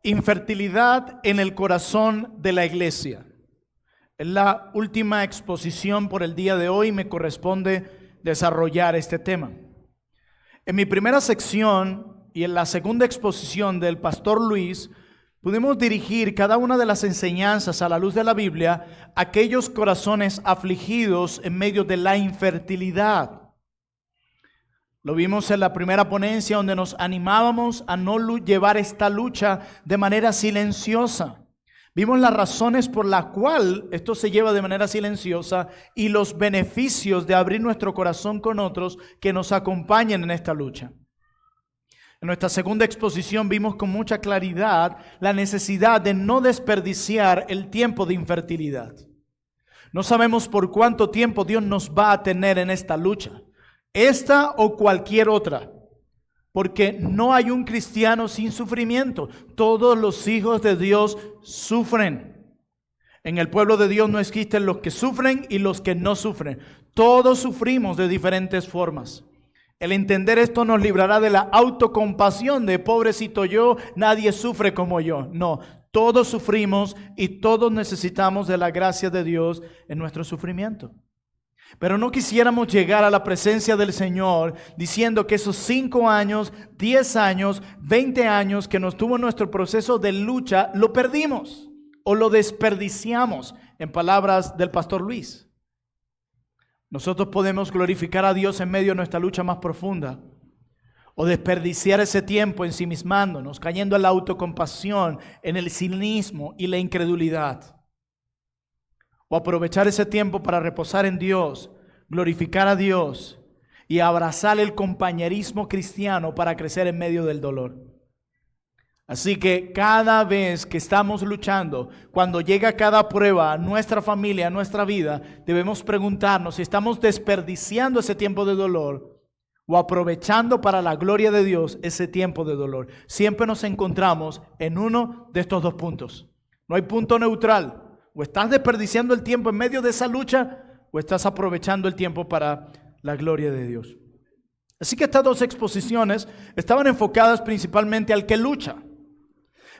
Infertilidad en el corazón de la iglesia. Es la última exposición por el día de hoy. Me corresponde desarrollar este tema. En mi primera sección y en la segunda exposición del pastor Luis, pudimos dirigir cada una de las enseñanzas a la luz de la Biblia a aquellos corazones afligidos en medio de la infertilidad. Lo vimos en la primera ponencia donde nos animábamos a no llevar esta lucha de manera silenciosa. Vimos las razones por las cuales esto se lleva de manera silenciosa y los beneficios de abrir nuestro corazón con otros que nos acompañen en esta lucha. En nuestra segunda exposición vimos con mucha claridad la necesidad de no desperdiciar el tiempo de infertilidad. No sabemos por cuánto tiempo Dios nos va a tener en esta lucha. Esta o cualquier otra, porque no hay un cristiano sin sufrimiento. Todos los hijos de Dios sufren. En el pueblo de Dios no existen los que sufren y los que no sufren. Todos sufrimos de diferentes formas. El entender esto nos librará de la autocompasión de pobrecito yo, nadie sufre como yo. No, todos sufrimos y todos necesitamos de la gracia de Dios en nuestro sufrimiento. Pero no quisiéramos llegar a la presencia del Señor diciendo que esos 5 años, 10 años, 20 años que nos tuvo en nuestro proceso de lucha, lo perdimos o lo desperdiciamos, en palabras del pastor Luis. Nosotros podemos glorificar a Dios en medio de nuestra lucha más profunda o desperdiciar ese tiempo ensimismándonos, cayendo en la autocompasión, en el cinismo y la incredulidad. O aprovechar ese tiempo para reposar en Dios, glorificar a Dios y abrazar el compañerismo cristiano para crecer en medio del dolor. Así que cada vez que estamos luchando, cuando llega cada prueba a nuestra familia, a nuestra vida, debemos preguntarnos si estamos desperdiciando ese tiempo de dolor o aprovechando para la gloria de Dios ese tiempo de dolor. Siempre nos encontramos en uno de estos dos puntos. No hay punto neutral. O estás desperdiciando el tiempo en medio de esa lucha, o estás aprovechando el tiempo para la gloria de Dios. Así que estas dos exposiciones estaban enfocadas principalmente al que lucha.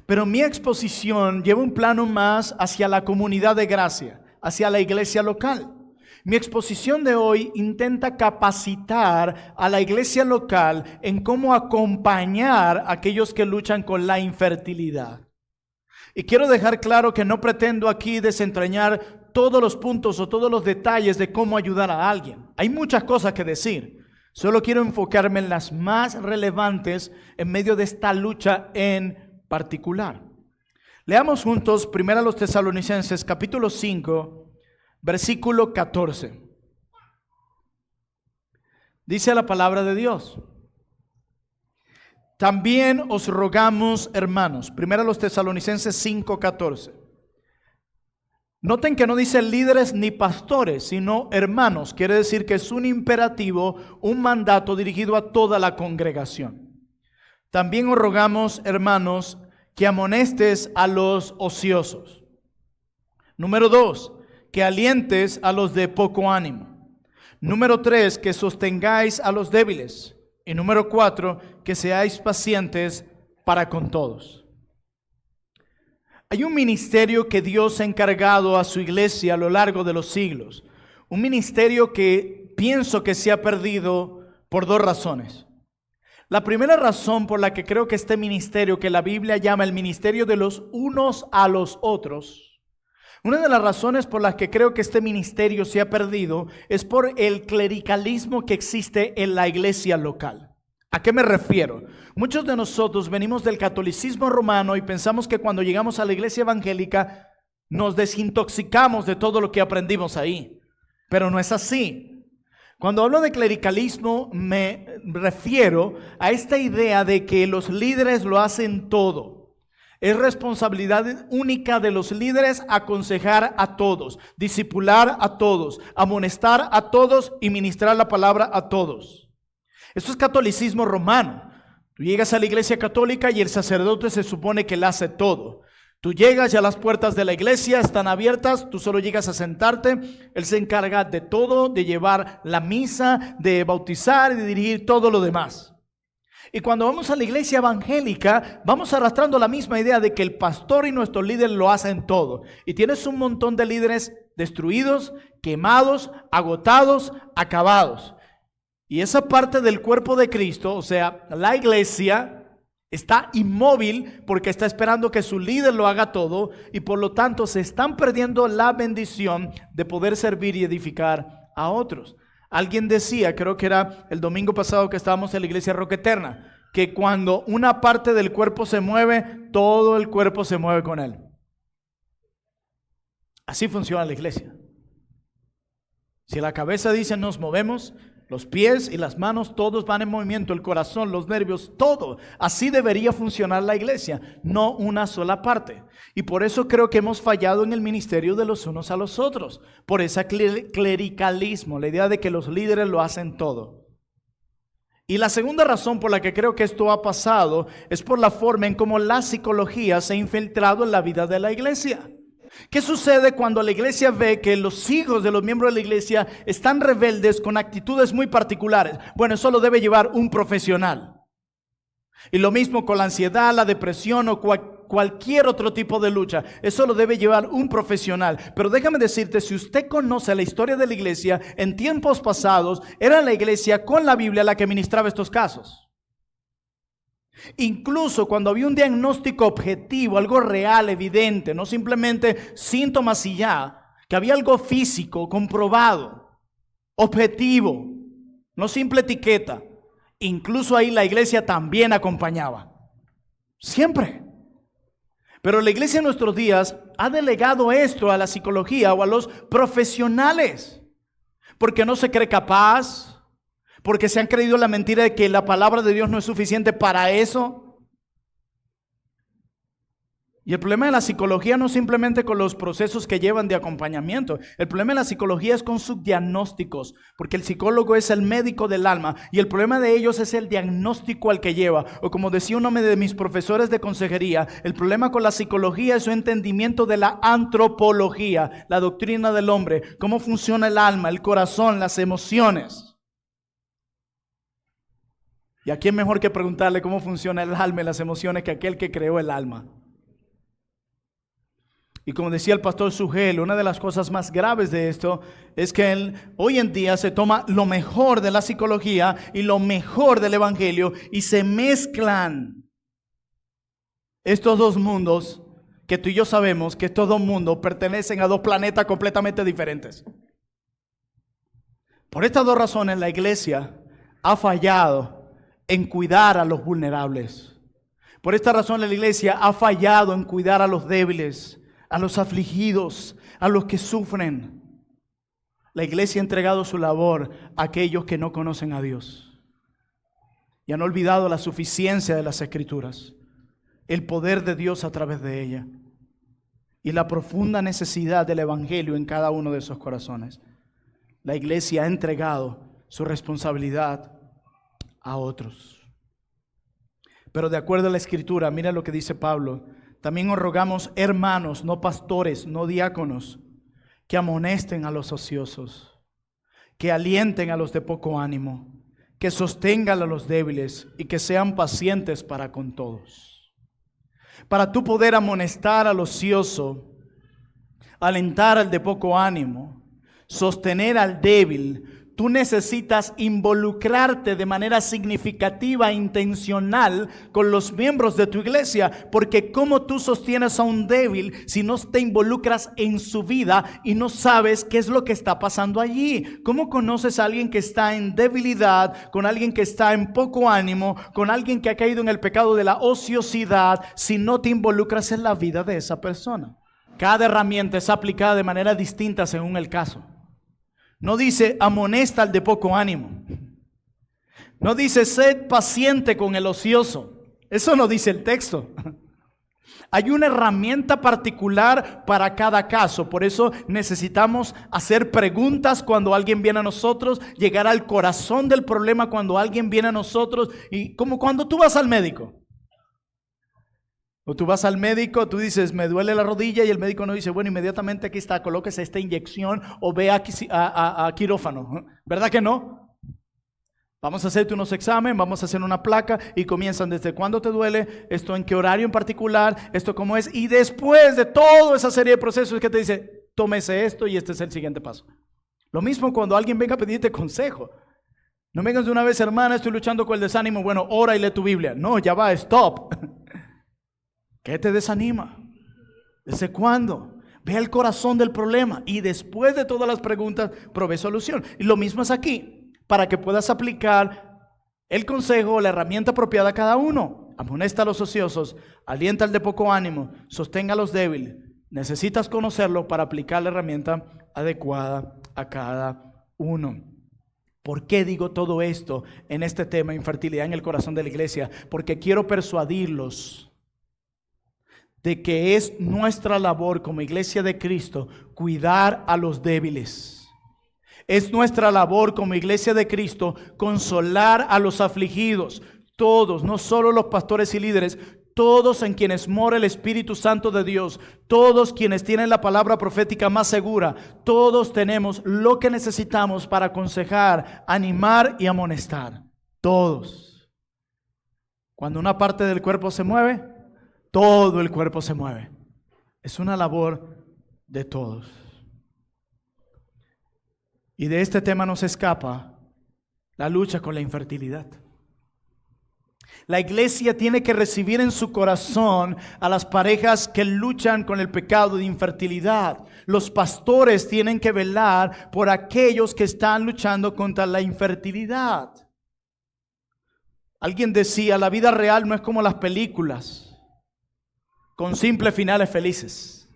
Pero mi exposición lleva un plano más hacia la comunidad de gracia, hacia la iglesia local. Mi exposición de hoy intenta capacitar a la iglesia local en cómo acompañar a aquellos que luchan con la infertilidad. Y quiero dejar claro que no pretendo aquí desentrañar todos los puntos o todos los detalles de cómo ayudar a alguien. Hay muchas cosas que decir. Solo quiero enfocarme en las más relevantes en medio de esta lucha en particular. Leamos juntos 1 Tesalonicenses capítulo 5, versículo 14. Dice la palabra de Dios. También os rogamos, hermanos, 1 Tesalonicenses 5:14. Noten que no dice líderes ni pastores, sino hermanos. Quiere decir que es un imperativo, un mandato dirigido a toda la congregación. También os rogamos, hermanos, que amonestes a los ociosos. Número 2, que alientes a los de poco ánimo. Número 3, que sostengáis a los débiles. Y número 4, que seáis pacientes para con todos. Hay un ministerio que Dios ha encargado a su iglesia a lo largo de los siglos. Un ministerio que pienso que se ha perdido por dos razones. La primera razón por la que creo que este ministerio, que la Biblia llama el ministerio de los unos a los otros, una de las razones por las que creo que este ministerio se ha perdido es por el clericalismo que existe en la iglesia local. ¿A qué me refiero? Muchos de nosotros venimos del catolicismo romano y pensamos que cuando llegamos a la iglesia evangélica nos desintoxicamos de todo lo que aprendimos ahí. Pero no es así. Cuando hablo de clericalismo me refiero a esta idea de que los líderes lo hacen todo. Es responsabilidad única de los líderes aconsejar a todos, discipular a todos, amonestar a todos y ministrar la palabra a todos. Esto es catolicismo romano. Tú llegas a la iglesia católica y el sacerdote se supone que le hace todo. Tú llegas y a las puertas de la iglesia están abiertas, tú solo llegas a sentarte, él se encarga de todo, de llevar la misa, de bautizar y de dirigir todo lo demás. Y cuando vamos a la iglesia evangélica, vamos arrastrando la misma idea de que el pastor y nuestro líder lo hacen todo. Y tienes un montón de líderes destruidos, quemados, agotados, acabados. Y esa parte del cuerpo de Cristo, o sea, la iglesia, está inmóvil porque está esperando que su líder lo haga todo y por lo tanto se están perdiendo la bendición de poder servir y edificar a otros. Alguien decía, creo que era el domingo pasado que estábamos en la iglesia Roca Eterna, que cuando una parte del cuerpo se mueve, todo el cuerpo se mueve con él. Así funciona la iglesia. Si la cabeza dice nos movemos, los pies y las manos todos van en movimiento, el corazón, los nervios, todo. Así debería funcionar la iglesia, no una sola parte. Y por eso creo que hemos fallado en el ministerio de los unos a los otros. Por ese clericalismo, la idea de que los líderes lo hacen todo. Y la segunda razón por la que creo que esto ha pasado es por la forma en cómo la psicología se ha infiltrado en la vida de la iglesia. ¿Qué sucede cuando la iglesia ve que los hijos de los miembros de la iglesia están rebeldes con actitudes muy particulares? Bueno, eso lo debe llevar un profesional. Y lo mismo con la ansiedad, la depresión o cualquier otro tipo de lucha. Eso lo debe llevar un profesional. Pero déjame decirte, si usted conoce la historia de la iglesia, en tiempos pasados era la iglesia con la Biblia la que ministraba estos casos. Incluso cuando había un diagnóstico objetivo, algo real, evidente, no simplemente síntomas y ya, que había algo físico, comprobado, objetivo, no simple etiqueta, incluso ahí la iglesia también acompañaba, siempre. Pero la iglesia en nuestros días ha delegado esto a la psicología o a los profesionales, porque no se cree capaz, porque se han creído la mentira de que la palabra de Dios no es suficiente para eso. Y el problema de la psicología no es simplemente con los procesos que llevan de acompañamiento. El problema de la psicología es con sus diagnósticos, porque el psicólogo es el médico del alma y el problema de ellos es el diagnóstico al que lleva. O como decía uno de mis profesores de consejería, el problema con la psicología es su entendimiento de la antropología, la doctrina del hombre, cómo funciona el alma, el corazón, las emociones. ¿Y a quién mejor que preguntarle cómo funciona el alma y las emociones que aquel que creó el alma? Y como decía el pastor Sugel, una de las cosas más graves de esto es que hoy en día se toma lo mejor de la psicología y lo mejor del evangelio y se mezclan estos dos mundos que tú y yo sabemos que estos dos mundos pertenecen a dos planetas completamente diferentes. Por estas dos razones la iglesia ha fallado en cuidar a los vulnerables. Por esta razón la iglesia ha fallado en cuidar a los débiles, a los afligidos, a los que sufren. La iglesia ha entregado su labor a aquellos que no conocen a Dios. Y han olvidado la suficiencia de las Escrituras, el poder de Dios a través de ella y la profunda necesidad del evangelio en cada uno de esos corazones. La iglesia ha entregado su responsabilidad a otros. Pero de acuerdo a la Escritura, mira lo que dice Pablo: también os rogamos, hermanos, no pastores, no diáconos, que amonesten a los ociosos, que alienten a los de poco ánimo, que sostengan a los débiles y que sean pacientes para con todos. Para tú poder amonestar al ocioso, alentar al de poco ánimo, sostener al débil, tú necesitas involucrarte de manera significativa e intencional con los miembros de tu iglesia, porque ¿cómo tú sostienes a un débil si no te involucras en su vida y no sabes qué es lo que está pasando allí? ¿Cómo conoces a alguien que está en debilidad, con alguien que está en poco ánimo, con alguien que ha caído en el pecado de la ociosidad, si no te involucras en la vida de esa persona? Cada herramienta es aplicada de manera distinta según el caso. No dice amonesta al de poco ánimo. No dice sed paciente con el ocioso. Eso no dice el texto. Hay una herramienta particular para cada caso. Por eso necesitamos hacer preguntas cuando alguien viene a nosotros, llegar al corazón del problema cuando alguien viene a nosotros. Y como cuando tú vas al médico. O tú vas al médico, tú dices, me duele la rodilla, y el médico no dice, bueno, inmediatamente aquí está, colóquese esta inyección o ve a quirófano. ¿Verdad que no? Vamos a hacerte unos exámenes, vamos a hacer una placa y comienzan desde cuándo te duele, esto en qué horario en particular, esto cómo es. Y después de toda esa serie de procesos que te dice, tómese esto y este es el siguiente paso. Lo mismo cuando alguien venga a pedirte consejo. No vengas de una vez, hermana, estoy luchando con el desánimo. Bueno, ora y lee tu Biblia. No, ya va, stop. ¿Qué te desanima? ¿Desde cuándo? Ve el corazón del problema y después de todas las preguntas, provee solución. Y lo mismo es aquí. Para que puedas aplicar el consejo, la herramienta apropiada a cada uno. Amonesta a los ociosos, alienta al de poco ánimo, sostenga a los débiles. Necesitas conocerlo para aplicar la herramienta adecuada a cada uno. ¿Por qué digo todo esto en este tema, infertilidad en el corazón de la iglesia? Porque quiero persuadirlos de que es nuestra labor como iglesia de Cristo cuidar a los débiles. Es nuestra labor como iglesia de Cristo consolar a los afligidos, todos, no solo los pastores y líderes, todos en quienes mora el Espíritu Santo de Dios, todos quienes tienen la palabra profética más segura, todos tenemos lo que necesitamos para aconsejar, animar y amonestar, todos. Cuando una parte del cuerpo se mueve, todo el cuerpo se mueve. Es una labor de todos. Y de este tema no se escapa la lucha con la infertilidad. La iglesia tiene que recibir en su corazón a las parejas que luchan con el pecado de infertilidad. Los pastores tienen que velar por aquellos que están luchando contra la infertilidad. Alguien decía, la vida real no es como las películas, con simples finales felices.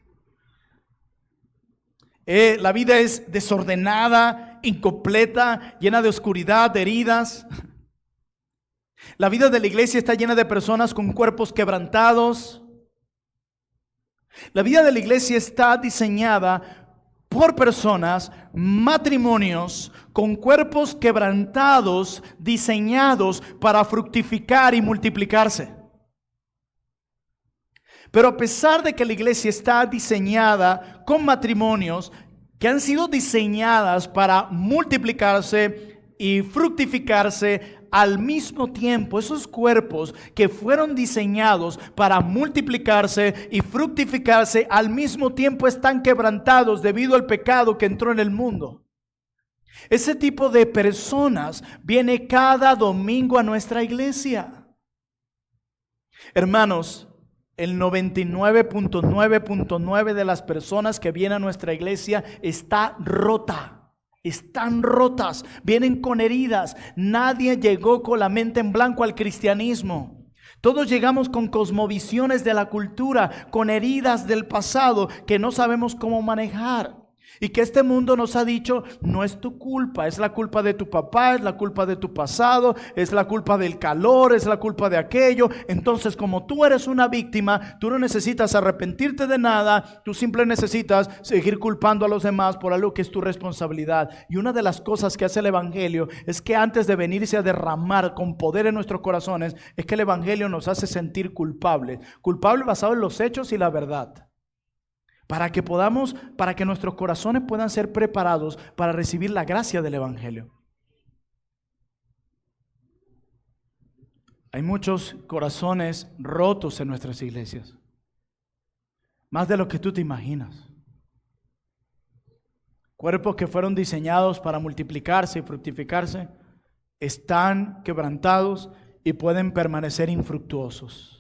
La vida es desordenada, incompleta, llena de oscuridad, de heridas. La vida de la iglesia está llena de personas con cuerpos quebrantados. La vida de la iglesia está diseñada por personas, matrimonios con cuerpos quebrantados, diseñados para fructificar y multiplicarse. Pero a pesar de que la iglesia está diseñada con matrimonios que han sido diseñadas para multiplicarse y fructificarse al mismo tiempo, esos cuerpos que fueron diseñados para multiplicarse y fructificarse al mismo tiempo están quebrantados debido al pecado que entró en el mundo. Ese tipo de personas viene cada domingo a nuestra iglesia. Hermanos, el 99.9.9 de las personas que vienen a nuestra iglesia está rota. Están rotas, vienen con heridas. Nadie llegó con la mente en blanco al cristianismo. Todos llegamos con cosmovisiones de la cultura, con heridas del pasado que no sabemos cómo manejar. Y que este mundo nos ha dicho, no es tu culpa, es la culpa de tu papá, es la culpa de tu pasado, es la culpa del calor, es la culpa de aquello. Entonces, como tú eres una víctima, tú no necesitas arrepentirte de nada, tú simplemente necesitas seguir culpando a los demás por algo que es tu responsabilidad. Y una de las cosas que hace el Evangelio es que antes de venirse a derramar con poder en nuestros corazones, es que el Evangelio nos hace sentir culpables. Culpables basados en los hechos y la verdad. Para que nuestros corazones puedan ser preparados para recibir la gracia del Evangelio. Hay muchos corazones rotos en nuestras iglesias. Más de lo que tú te imaginas. Cuerpos que fueron diseñados para multiplicarse y fructificarse están quebrantados y pueden permanecer infructuosos.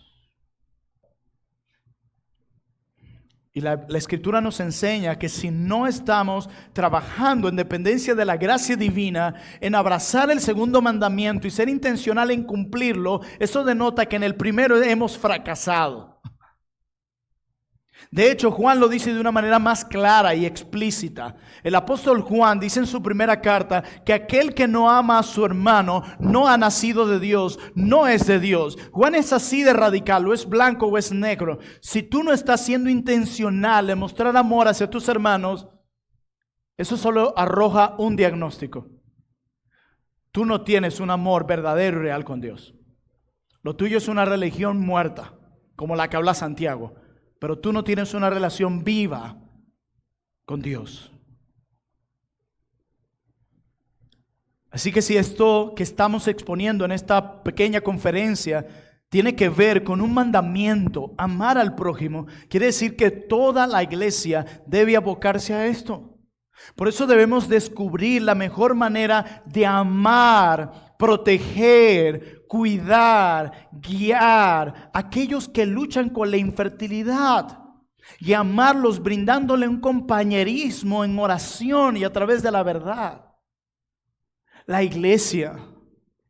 Y la Escritura nos enseña que si no estamos trabajando en dependencia de la gracia divina, en abrazar el segundo mandamiento y ser intencional en cumplirlo, eso denota que en el primero hemos fracasado. De hecho, Juan lo dice de una manera más clara y explícita. El apóstol Juan dice en su primera carta que aquel que no ama a su hermano no ha nacido de Dios, no es de Dios. Juan es así de radical, o es blanco o es negro. Si tú no estás siendo intencional en mostrar amor hacia tus hermanos, eso solo arroja un diagnóstico. Tú no tienes un amor verdadero y real con Dios. Lo tuyo es una religión muerta, como la que habla Santiago. Pero tú no tienes una relación viva con Dios. Así que si esto que estamos exponiendo en esta pequeña conferencia tiene que ver con un mandamiento, amar al prójimo, quiere decir que toda la iglesia debe abocarse a esto. Por eso debemos descubrir la mejor manera de amar, proteger, cuidar, guiar a aquellos que luchan con la infertilidad y amarlos brindándole un compañerismo en oración y a través de la verdad. La iglesia,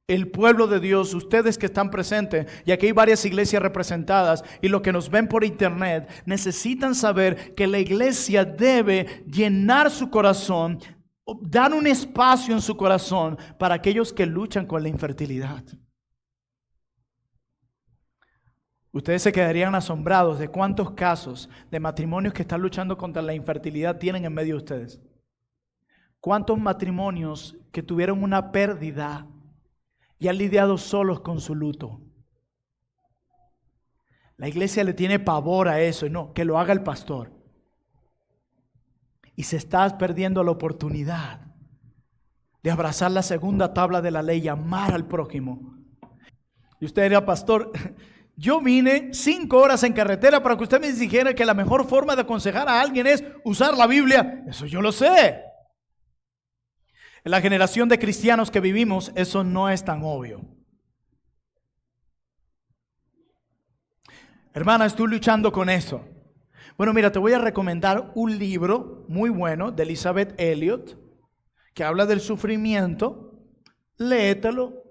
el pueblo de Dios, ustedes que están presentes, y aquí hay varias iglesias representadas, y los que nos ven por internet, necesitan saber que la iglesia debe llenar su corazón, dar un espacio en su corazón para aquellos que luchan con la infertilidad. Ustedes se quedarían asombrados de cuántos casos de matrimonios que están luchando contra la infertilidad tienen en medio de ustedes. ¿Cuántos matrimonios que tuvieron una pérdida y han lidiado solos con su luto? La iglesia le tiene pavor a eso, no, que lo haga el pastor. Y se está perdiendo la oportunidad de abrazar la segunda tabla de la ley y amar al prójimo. Y usted dirá, pastor, yo vine 5 horas en carretera para que usted me dijera que la mejor forma de aconsejar a alguien es usar la Biblia. Eso yo lo sé. En la generación de cristianos que vivimos, eso no es tan obvio. Hermana, estoy luchando con eso. Bueno, mira, te voy a recomendar un libro muy bueno de Elizabeth Elliot que habla del sufrimiento. Léetelo,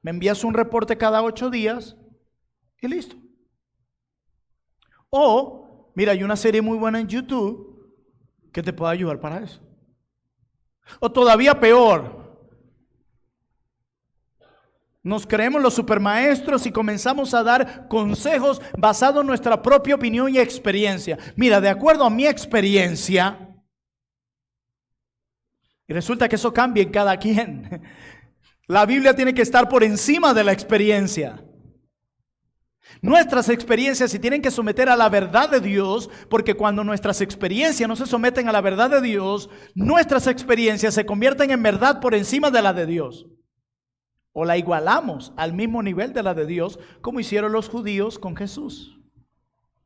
me envías un reporte cada 8 días y listo. O, mira, hay una serie muy buena en YouTube que te puede ayudar para eso. O todavía peor, nos creemos los supermaestros y comenzamos a dar consejos basados en nuestra propia opinión y experiencia. Mira, de acuerdo a mi experiencia, y resulta que eso cambia en cada quien. La Biblia tiene que estar por encima de la experiencia. Nuestras experiencias se tienen que someter a la verdad de Dios, porque cuando nuestras experiencias no se someten a la verdad de Dios, nuestras experiencias se convierten en verdad por encima de la de Dios. O la igualamos al mismo nivel de la de Dios, como hicieron los judíos con Jesús.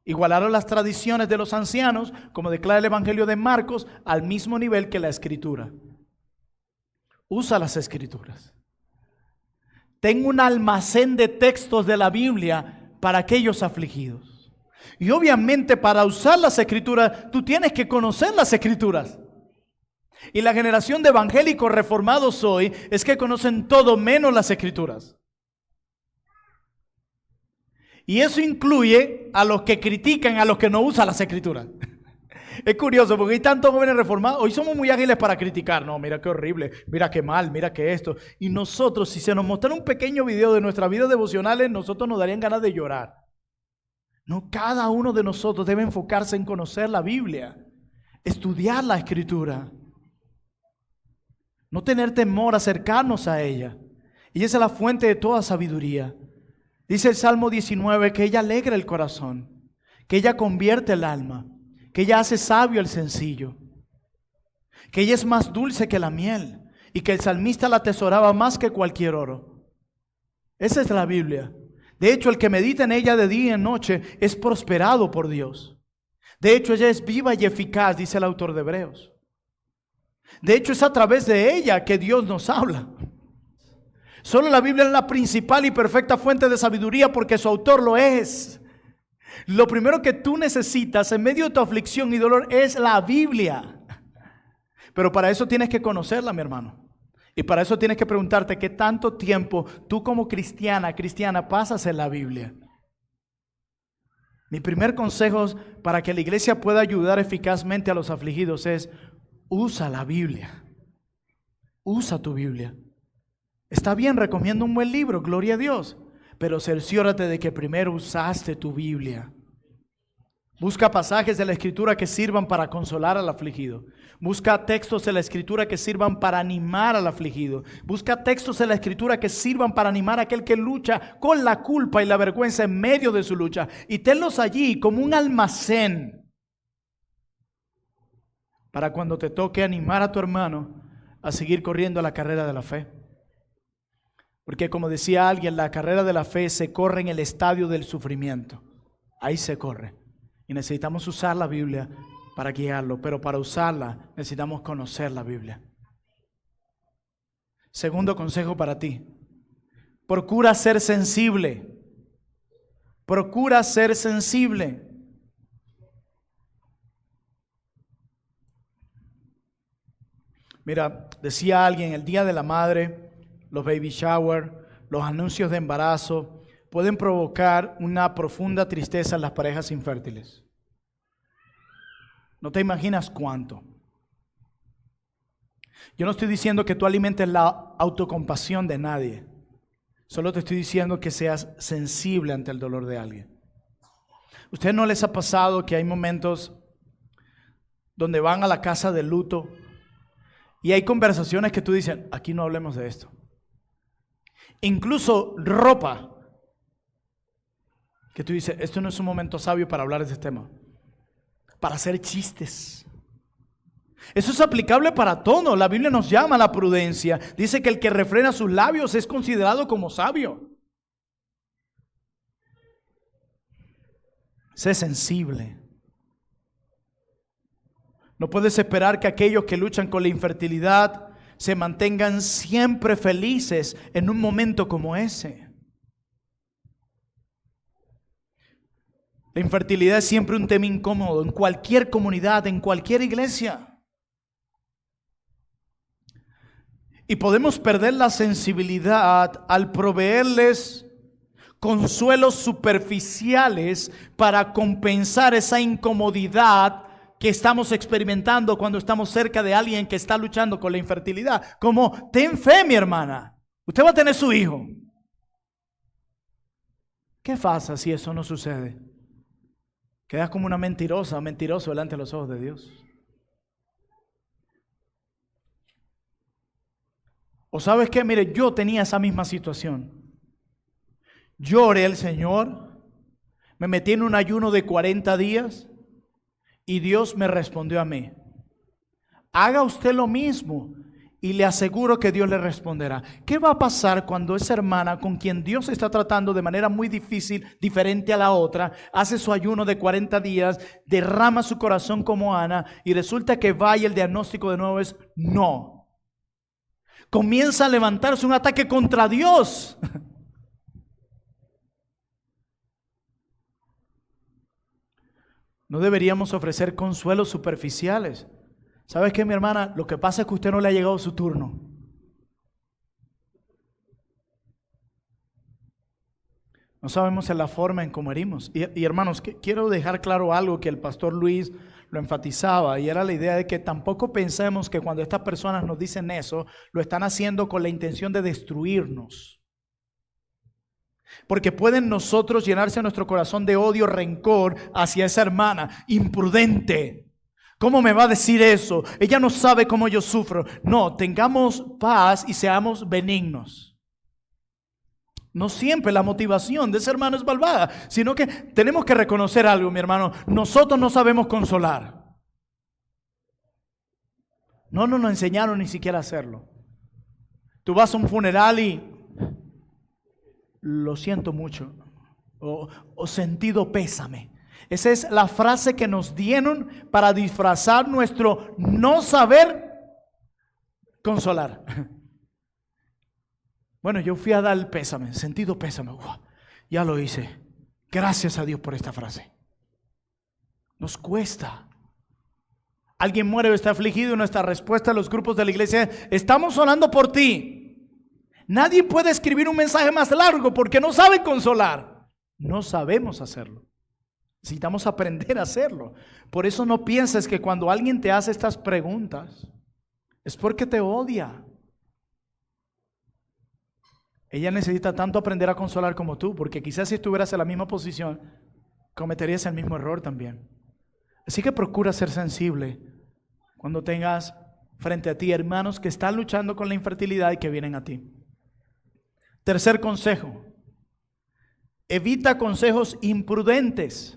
Igualaron las tradiciones de los ancianos, como declara el Evangelio de Marcos, al mismo nivel que la Escritura. Usa las Escrituras. Tengo un almacén de textos de la Biblia para aquellos afligidos. Y obviamente para usar las Escrituras, tú tienes que conocer las Escrituras. Y la generación de evangélicos reformados hoy es que conocen todo menos las Escrituras. Y eso incluye a los que critican a los que no usan las Escrituras. Es curioso porque hay tantos jóvenes reformados. Hoy somos muy ágiles para criticar. No, mira qué horrible, mira qué mal, mira qué esto. Y nosotros, si se nos mostrara un pequeño video de nuestras vidas devocionales, nosotros nos darían ganas de llorar. No, cada uno de nosotros debe enfocarse en conocer la Biblia, estudiar la Escritura, no tener temor, acercarnos a ella. Y esa es la fuente de toda sabiduría. Dice el Salmo 19 que ella alegra el corazón, que ella convierte el alma, que ella hace sabio al sencillo, que ella es más dulce que la miel y que el salmista la atesoraba más que cualquier oro. Esa es la Biblia. De hecho, el que medita en ella de día y de noche es prosperado por Dios. De hecho, ella es viva y eficaz, dice el autor de Hebreos. De hecho, es a través de ella que Dios nos habla. Solo la Biblia es la principal y perfecta fuente de sabiduría porque su autor lo es. Lo primero que tú necesitas en medio de tu aflicción y dolor es la Biblia. Pero para eso tienes que conocerla, mi hermano. Y para eso tienes que preguntarte qué tanto tiempo tú como cristiana pasas en la Biblia. Mi primer consejo para que la iglesia pueda ayudar eficazmente a los afligidos es: usa la Biblia. Usa tu Biblia. Está bien, recomiendo un buen libro, gloria a Dios. Pero cerciórate de que primero usaste tu Biblia. Busca pasajes de la Escritura que sirvan para consolar al afligido. Busca textos de la Escritura que sirvan para animar al afligido. Busca textos de la Escritura que sirvan para animar a aquel que lucha con la culpa y la vergüenza en medio de su lucha. Y tenlos allí como un almacén para cuando te toque animar a tu hermano a seguir corriendo la carrera de la fe. Porque como decía alguien, la carrera de la fe se corre en el estadio del sufrimiento. Ahí se corre. Y necesitamos usar la Biblia para guiarlo, pero para usarla necesitamos conocer la Biblia. Segundo consejo para ti. Procura ser sensible. Procura ser sensible. Mira, decía alguien, el día de la madre, los baby shower, los anuncios de embarazo pueden provocar una profunda tristeza en las parejas infértiles. No te imaginas cuánto. Yo no estoy diciendo que tú alimentes la autocompasión de nadie. Solo te estoy diciendo que seas sensible ante el dolor de alguien. ¿Ustedes no les ha pasado que hay momentos donde van a la casa de luto y hay conversaciones que tú dices, aquí no hablemos de esto? Incluso ropa, que tú dices, esto no es un momento sabio para hablar de este tema, para hacer chistes. Eso es aplicable para todo. La Biblia nos llama a la prudencia. Dice que el que refrena sus labios es considerado como sabio. Sé sensible. No puedes esperar que aquellos que luchan con la infertilidad se mantengan siempre felices en un momento como ese. La infertilidad es siempre un tema incómodo en cualquier comunidad, en cualquier iglesia. Y podemos perder la sensibilidad al proveerles consuelos superficiales para compensar esa incomodidad que estamos experimentando cuando estamos cerca de alguien que está luchando con la infertilidad. Como, ten fe, mi hermana, usted va a tener su hijo. ¿Qué pasa si eso no sucede? Quedas como una mentirosa o mentiroso delante de los ojos de Dios. O sabes qué, mire, yo tenía esa misma situación. Yo oré al Señor, me metí en un ayuno de 40 días y Dios me respondió a mí. Haga usted lo mismo y le aseguro que Dios le responderá. ¿Qué va a pasar cuando esa hermana con quien Dios está tratando de manera muy difícil, diferente a la otra, hace su ayuno de 40 días, derrama su corazón como Ana y resulta que va y el diagnóstico de nuevo es no? Comienza a levantarse un ataque contra Dios. No deberíamos ofrecer consuelos superficiales. ¿Sabes qué, mi hermana? Lo que pasa es que a usted no le ha llegado su turno. No sabemos en la forma en cómo herimos. Y hermanos, quiero dejar claro algo que el pastor Luis lo enfatizaba, y era la idea de que tampoco pensemos que cuando estas personas nos dicen eso, lo están haciendo con la intención de destruirnos. Porque pueden nosotros llenarse nuestro corazón de odio, rencor hacia esa hermana, imprudente. ¿Cómo me va a decir eso? Ella no sabe cómo yo sufro. No, tengamos paz y seamos benignos. No siempre la motivación de ese hermano es malvada, sino que tenemos que reconocer algo, mi hermano. Nosotros no sabemos consolar. No nos enseñaron ni siquiera a hacerlo. Tú vas a un funeral y lo siento mucho, o sentido pésame. Esa es la frase que nos dieron para disfrazar nuestro no saber consolar. Bueno, yo fui a dar el pésame, sentido pésame. Ya lo hice. Gracias a Dios por esta frase. Nos cuesta. Alguien muere o está afligido y nuestra respuesta a los grupos de la iglesia es: estamos orando por ti. Nadie puede escribir un mensaje más largo porque no sabe consolar. No sabemos hacerlo. Necesitamos aprender a hacerlo. Por eso no pienses que cuando alguien te hace estas preguntas es porque te odia. Ella necesita tanto aprender a consolar como tú, porque quizás si estuvieras en la misma posición, cometerías el mismo error también. Así que procura ser sensible cuando tengas frente a ti hermanos que están luchando con la infertilidad y que vienen a ti. Tercer consejo: evita consejos imprudentes.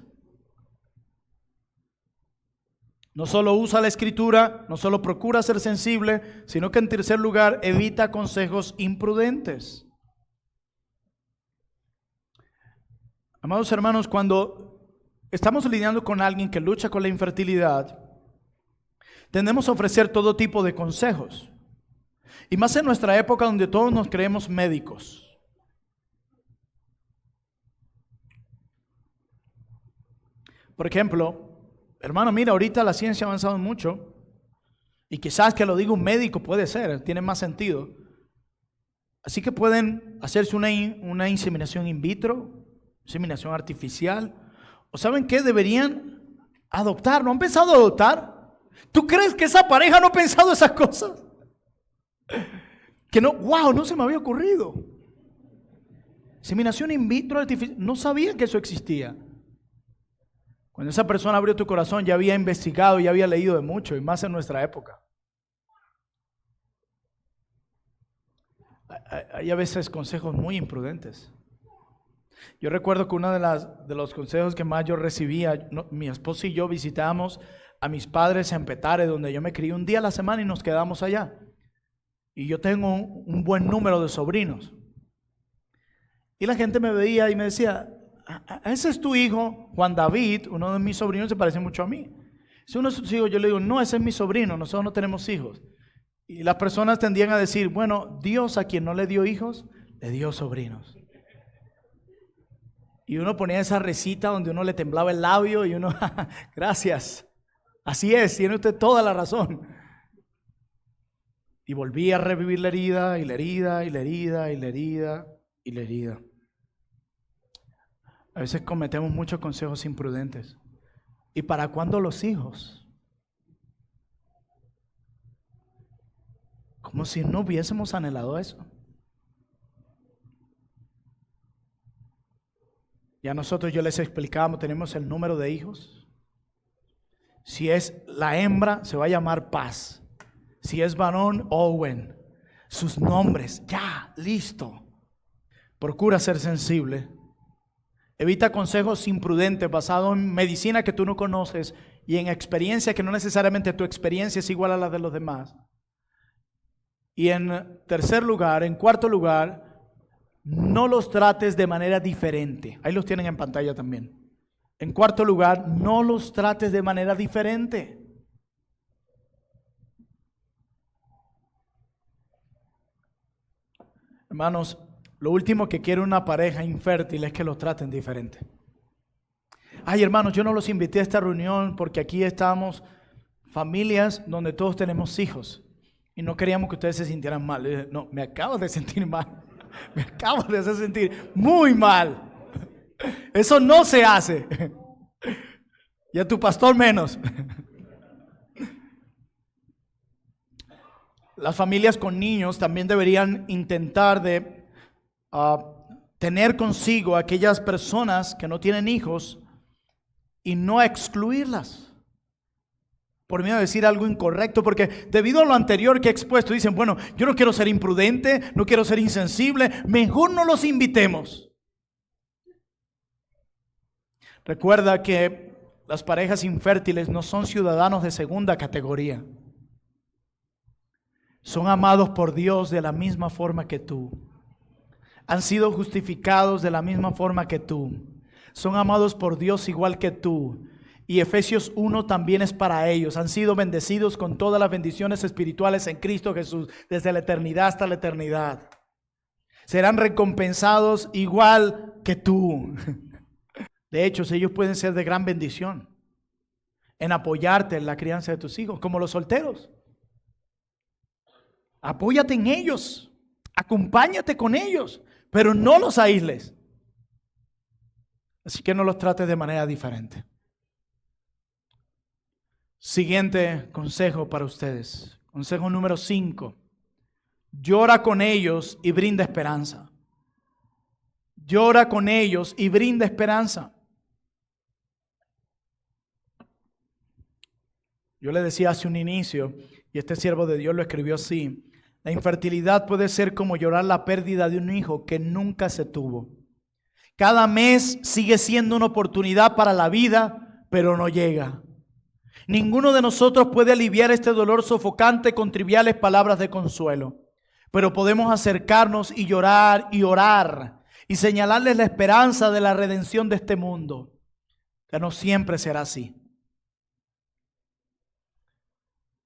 No solo usa la escritura, no solo procura ser sensible, sino que en tercer lugar, evita consejos imprudentes. Amados hermanos, cuando estamos lidiando con alguien que lucha con la infertilidad, tendemos a ofrecer todo tipo de consejos. Y más en nuestra época donde todos nos creemos médicos. Por ejemplo, hermano, mira, ahorita la ciencia ha avanzado mucho. Y quizás que lo diga un médico puede ser, tiene más sentido. Así que pueden hacerse una inseminación in vitro, inseminación artificial. ¿O saben qué? Deberían adoptar. ¿No han pensado adoptar? ¿Tú crees que esa pareja no ha pensado esas cosas? Que no, wow, no se me había ocurrido. Inseminación in vitro artificial. No sabía que eso existía. Cuando esa persona abrió tu corazón, ya había investigado, ya había leído de mucho, y más en nuestra época. Hay a veces consejos muy imprudentes. Yo recuerdo que uno de los consejos que más yo recibía, mi esposa y yo visitábamos a mis padres en Petare, donde yo me crié un día a la semana y nos quedamos allá. Y yo tengo un buen número de sobrinos. Y la gente me veía y me decía, ese es tu hijo, Juan David, uno de mis sobrinos, se parece mucho a mí. Si uno de sus hijos, yo le digo, no, ese es mi sobrino, nosotros no tenemos hijos. Y las personas tendían a decir, bueno, Dios a quien no le dio hijos, le dio sobrinos. Y uno ponía esa recita donde uno le temblaba el labio y uno, gracias, así es, tiene usted toda la razón. Y volvía a revivir la herida, y la herida, y la herida, y la herida, y la herida. A veces cometemos muchos consejos imprudentes. ¿Y para cuándo los hijos? Como si no hubiésemos anhelado eso. Ya nosotros, yo les explicábamos, tenemos el número de hijos. Si es la hembra, se va a llamar Paz. Si es varón, Owen. Sus nombres, ya, listo. Procura ser sensible. Evita consejos imprudentes basados en medicina que tú no conoces y en experiencia que no necesariamente tu experiencia es igual a la de los demás. Y en cuarto lugar, no los trates de manera diferente. Ahí los tienen en pantalla también. En cuarto lugar, no los trates de manera diferente. Hermanos, lo último que quiere una pareja infértil es que los traten diferente. Ay, hermanos, yo no los invité a esta reunión porque aquí estamos familias donde todos tenemos hijos y no queríamos que ustedes se sintieran mal. Dije, no, me acabo de sentir mal. Me acabo de hacer sentir muy mal. Eso no se hace. Y a tu pastor menos. Las familias con niños también deberían intentar de tener consigo a aquellas personas que no tienen hijos y no excluirlas por miedo a decir algo incorrecto, porque debido a lo anterior que he expuesto, dicen, bueno, yo no quiero ser imprudente, no quiero ser insensible, mejor no los invitemos. Recuerda que las parejas infértiles no son ciudadanos de segunda categoría. Son amados por Dios de la misma forma que tú. Han sido justificados de la misma forma que tú. Son amados por Dios igual que tú. Y Efesios 1 también es para ellos. Han sido bendecidos con todas las bendiciones espirituales en Cristo Jesús, desde la eternidad hasta la eternidad. Serán recompensados igual que tú. De hecho, ellos pueden ser de gran bendición en apoyarte en la crianza de tus hijos, como los solteros. Apóyate en ellos, acompáñate con ellos, pero no los aísles. Así que no los trates de manera diferente. Siguiente consejo para ustedes. Consejo número 5. Llora con ellos y brinda esperanza. Llora con ellos y brinda esperanza. Yo le decía hace un inicio, y este siervo de Dios lo escribió así: la infertilidad puede ser como llorar la pérdida de un hijo que nunca se tuvo. Cada mes sigue siendo una oportunidad para la vida, pero no llega. Ninguno de nosotros puede aliviar este dolor sofocante con triviales palabras de consuelo, pero podemos acercarnos y llorar y orar y señalarles la esperanza de la redención de este mundo, que no siempre será así.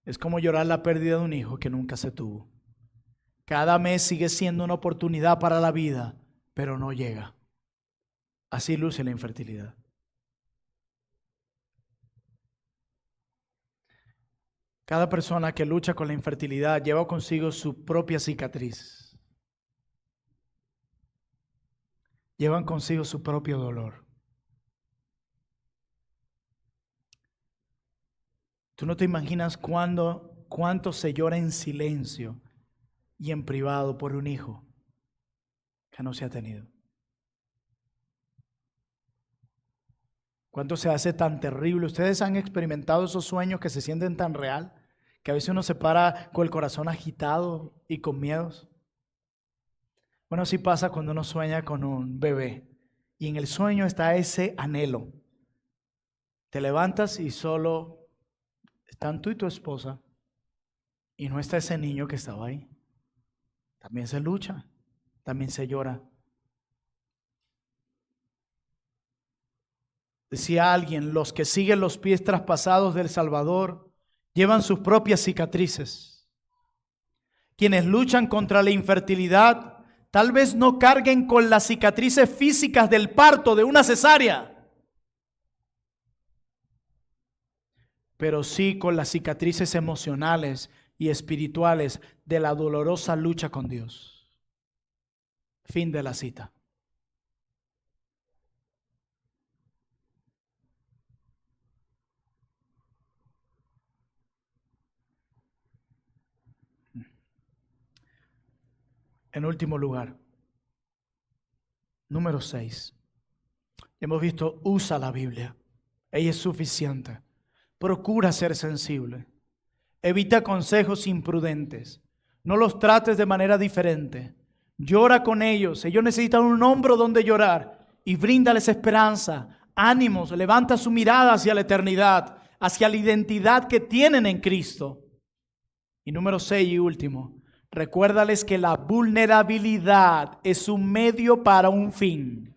Es como llorar la pérdida de un hijo que nunca se tuvo. Cada mes sigue siendo una oportunidad para la vida, pero no llega. Así luce la infertilidad. Cada persona que lucha con la infertilidad lleva consigo su propia cicatriz. Llevan consigo su propio dolor. Tú no te imaginas cuánto se llora en silencio y en privado por un hijo que no se ha tenido. Cuánto se hace tan terrible. ¿Ustedes han experimentado esos sueños que se sienten tan real? Que a veces uno se para con el corazón agitado y con miedos. Bueno, así pasa cuando uno sueña con un bebé. Y en el sueño está ese anhelo. Te levantas y solo están tú y tu esposa. Y no está ese niño que estaba ahí. También se lucha. También se llora. Decía alguien, los que siguen los pies traspasados del Salvador llevan sus propias cicatrices. Quienes luchan contra la infertilidad tal vez no carguen con las cicatrices físicas del parto, de una cesárea, pero sí con las cicatrices emocionales y espirituales de la dolorosa lucha con Dios. Fin de la cita. En último lugar, número 6. Hemos visto, usa la Biblia. Ella es suficiente. Procura ser sensible. Evita consejos imprudentes. No los trates de manera diferente. Llora con ellos. Ellos necesitan un hombro donde llorar. Y bríndales esperanza, ánimos. Levanta su mirada hacia la eternidad, hacia la identidad que tienen en Cristo. Y número 6 y último. Recuérdales que la vulnerabilidad es un medio para un fin.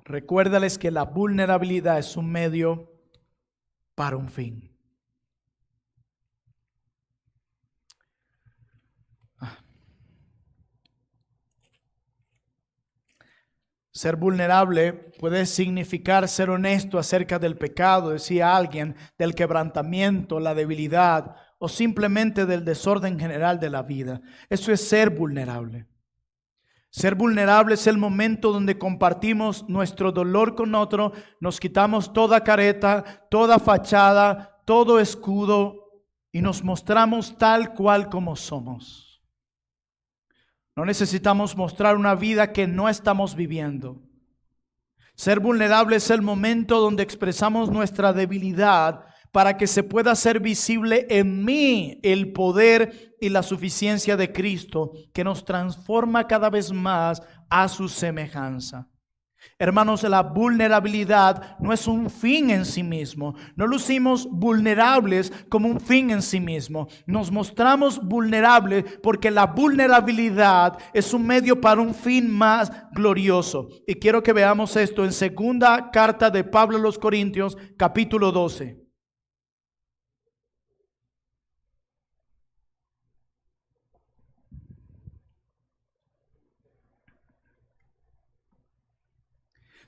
Recuérdales que la vulnerabilidad es un medio para un fin. Ser vulnerable puede significar ser honesto acerca del pecado, decía alguien, del quebrantamiento, la debilidad o simplemente del desorden general de la vida. Eso es ser vulnerable. Ser vulnerable es el momento donde compartimos nuestro dolor con otro, nos quitamos toda careta, toda fachada, todo escudo y nos mostramos tal cual como somos. No necesitamos mostrar una vida que no estamos viviendo. Ser vulnerable es el momento donde expresamos nuestra debilidad para que se pueda hacer visible en mí el poder y la suficiencia de Cristo, que nos transforma cada vez más a su semejanza. Hermanos, la vulnerabilidad no es un fin en sí mismo. No lucimos vulnerables como un fin en sí mismo. Nos mostramos vulnerables porque la vulnerabilidad es un medio para un fin más glorioso. Y quiero que veamos esto en segunda carta de Pablo a los Corintios, capítulo 12.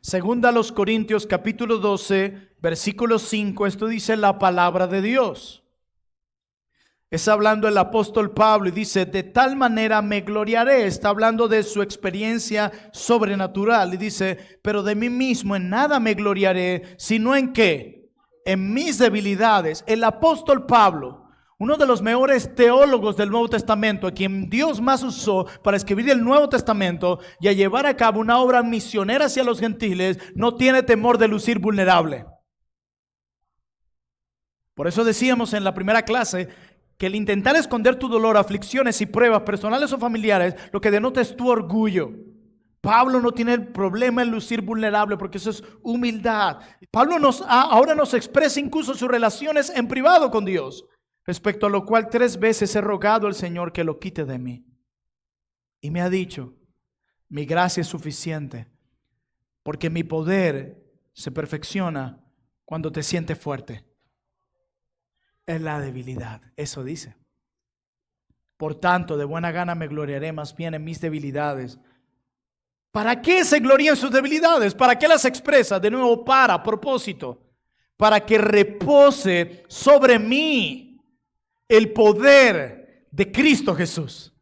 Segunda a los Corintios capítulo 12, versículo 5, esto dice la palabra de Dios. Es hablando el apóstol Pablo y dice, de tal manera me gloriaré. Está hablando de su experiencia sobrenatural y dice, pero de mí mismo en nada me gloriaré, sino en qué, en mis debilidades. El apóstol Pablo, uno de los mejores teólogos del Nuevo Testamento, a quien Dios más usó para escribir el Nuevo Testamento y a llevar a cabo una obra misionera hacia los gentiles, no tiene temor de lucir vulnerable. Por eso decíamos en la primera clase que el intentar esconder tu dolor, aflicciones y pruebas personales o familiares, lo que denota es tu orgullo. Pablo no tiene el problema en lucir vulnerable porque eso es humildad. Pablo ahora nos expresa incluso sus relaciones en privado con Dios. respecto a lo cual 3 veces he rogado al Señor que lo quite de mí. Y me ha dicho, mi gracia es suficiente, porque mi poder se perfecciona cuando te sientes fuerte. Es la debilidad, eso dice. Por tanto, de buena gana me gloriaré más bien en mis debilidades. ¿Para qué se gloria en sus debilidades? ¿Para qué las expresa? De nuevo, para propósito. Para que repose sobre mí el poder de Cristo Jesús.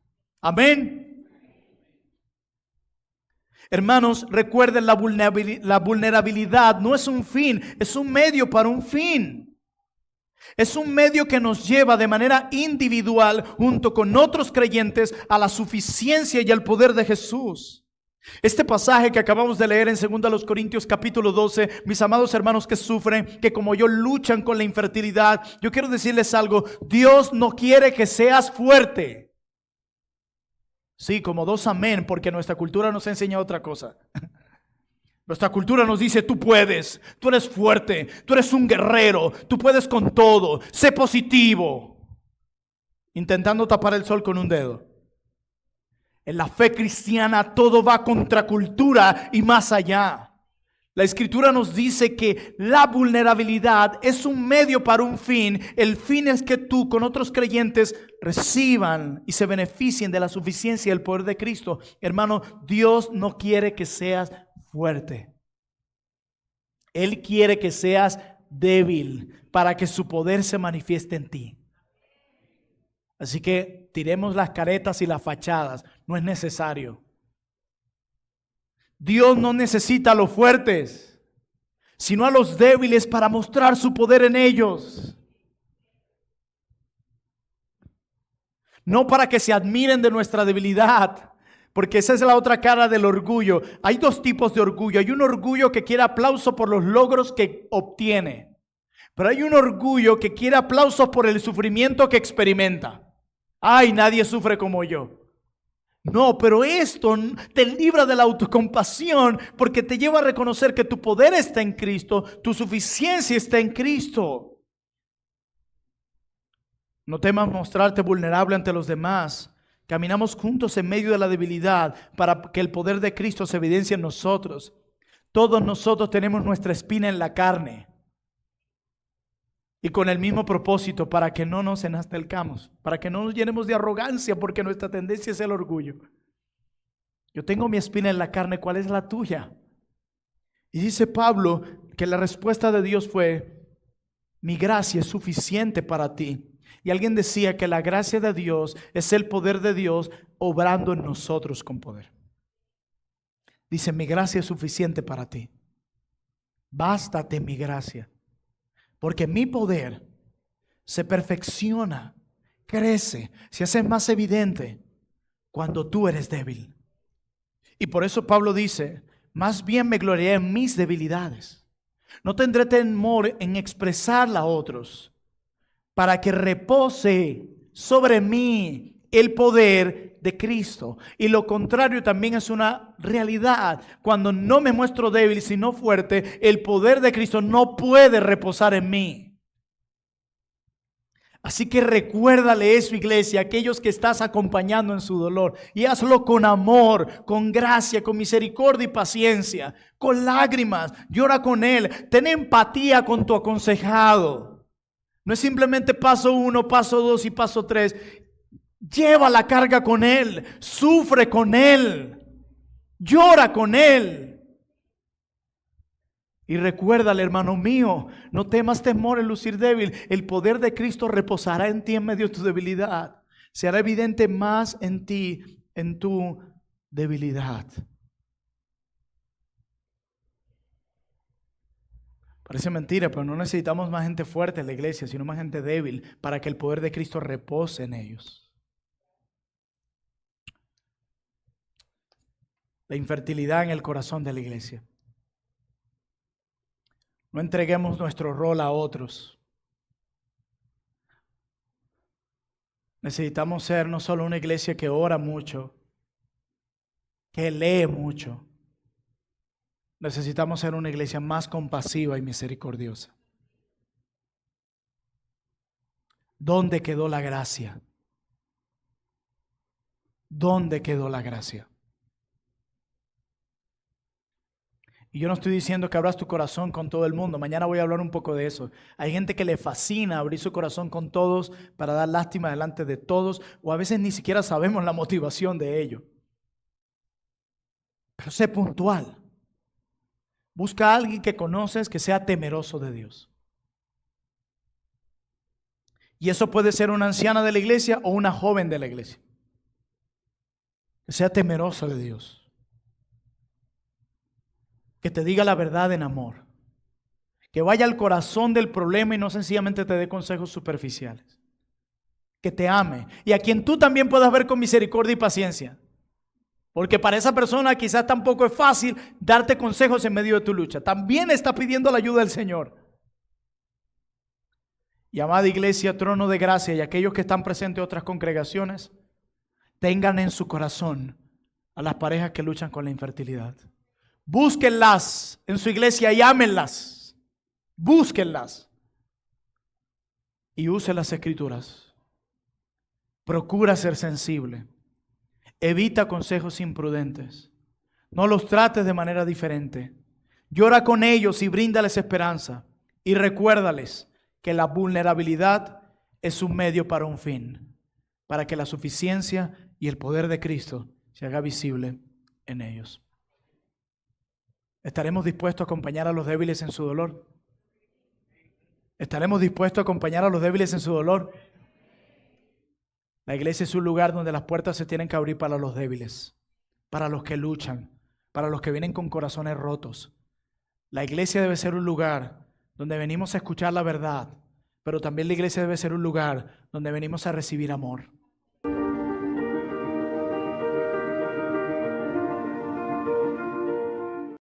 Amén. Hermanos, recuerden, la vulnerabilidad no es un fin, es un medio para un fin. Es un medio que nos lleva de manera individual, junto con otros creyentes, a la suficiencia y al poder de Jesús. Este pasaje que acabamos de leer en 2 Corintios capítulo 12, mis amados hermanos que sufren, que como yo luchan con la infertilidad, yo quiero decirles algo: Dios no quiere que seas fuerte. Sí, como 2 amén, porque nuestra cultura nos enseña otra cosa. Nuestra cultura nos dice, tú puedes, tú eres fuerte, tú eres un guerrero, tú puedes con todo, sé positivo. Intentando tapar el sol con un dedo. En la fe cristiana todo va contra cultura y más allá. La Escritura nos dice que la vulnerabilidad es un medio para un fin. El fin es que tú con otros creyentes reciban y se beneficien de la suficiencia y el poder de Cristo. Hermano, Dios no quiere que seas fuerte. Él quiere que seas débil para que su poder se manifieste en ti. Así que tiremos las caretas y las fachadas. No es necesario. Dios no necesita a los fuertes, sino a los débiles para mostrar su poder en ellos. No para que se admiren de nuestra debilidad, porque esa es la otra cara del orgullo. Hay 2 tipos de orgullo. Hay un orgullo que quiere aplauso por los logros que obtiene, pero hay un orgullo que quiere aplauso por el sufrimiento que experimenta. Ay, nadie sufre como yo. No, pero esto te libra de la autocompasión, porque te lleva a reconocer que tu poder está en Cristo, tu suficiencia está en Cristo. No temas mostrarte vulnerable ante los demás. Caminamos juntos en medio de la debilidad para que el poder de Cristo se evidencie en nosotros. Todos nosotros tenemos nuestra espina en la carne. Y con el mismo propósito, para que no nos enaltezcamos, para que no nos llenemos de arrogancia, porque nuestra tendencia es el orgullo. Yo tengo mi espina en la carne, ¿cuál es la tuya? Y dice Pablo que la respuesta de Dios fue, mi gracia es suficiente para ti. Y alguien decía que la gracia de Dios es el poder de Dios obrando en nosotros con poder. Dice, mi gracia es suficiente para ti. Bástate mi gracia. Porque mi poder se perfecciona, crece, se hace más evidente cuando tú eres débil. Y por eso Pablo dice, más bien me gloriaré en mis debilidades. No tendré temor en expresarla a otros, para que repose sobre mí el poder de Cristo. Y lo contrario también es una realidad. Cuando no me muestro débil, sino fuerte, el poder de Cristo no puede reposar en mí. Así que recuérdale eso, iglesia, aquellos que estás acompañando en su dolor, y hazlo con amor, con gracia, con misericordia y paciencia, con lágrimas. Llora con él, ten empatía con tu aconsejado. No es simplemente paso 1, paso 2 y paso 3. Lleva la carga con él, sufre con él, llora con él. Y recuérdale, hermano mío, no temas temor en lucir débil. El poder de Cristo reposará en ti en medio de tu debilidad. Se hará evidente más en ti, en tu debilidad. Parece mentira, pero no necesitamos más gente fuerte en la iglesia, sino más gente débil para que el poder de Cristo repose en ellos. La infertilidad en el corazón de la iglesia. No entreguemos nuestro rol a otros. Necesitamos ser no solo una iglesia que ora mucho, que lee mucho. Necesitamos ser una iglesia más compasiva y misericordiosa. ¿Dónde quedó la gracia? ¿Dónde quedó la gracia? Y yo no estoy diciendo que abras tu corazón con todo el mundo. Mañana voy a hablar un poco de eso. Hay gente que le fascina abrir su corazón con todos para dar lástima delante de todos, o a veces ni siquiera sabemos la motivación de ello. Pero sé puntual. Busca a alguien que conoces que sea temeroso de Dios. Y eso puede ser una anciana de la iglesia o una joven de la iglesia. Que sea temeroso de Dios. Que te diga la verdad en amor. Que vaya al corazón del problema y no sencillamente te dé consejos superficiales. Que te ame y a quien tú también puedas ver con misericordia y paciencia. Porque para esa persona quizás tampoco es fácil darte consejos en medio de tu lucha. También está pidiendo la ayuda del Señor. Y amada iglesia, trono de gracia y aquellos que están presentes en otras congregaciones, tengan en su corazón a las parejas que luchan con la infertilidad. Búsquenlas en su iglesia y ámenlas. Búsquenlas. Y use las escrituras. Procura ser sensible. Evita consejos imprudentes. No los trates de manera diferente. Llora con ellos y bríndales esperanza. Y recuérdales que la vulnerabilidad es un medio para un fin, para que la suficiencia y el poder de Cristo se haga visible en ellos. ¿Estaremos dispuestos a acompañar a los débiles en su dolor? ¿Estaremos dispuestos a acompañar a los débiles en su dolor? La iglesia es un lugar donde las puertas se tienen que abrir para los débiles, para los que luchan, para los que vienen con corazones rotos. La iglesia debe ser un lugar donde venimos a escuchar la verdad, pero también la iglesia debe ser un lugar donde venimos a recibir amor.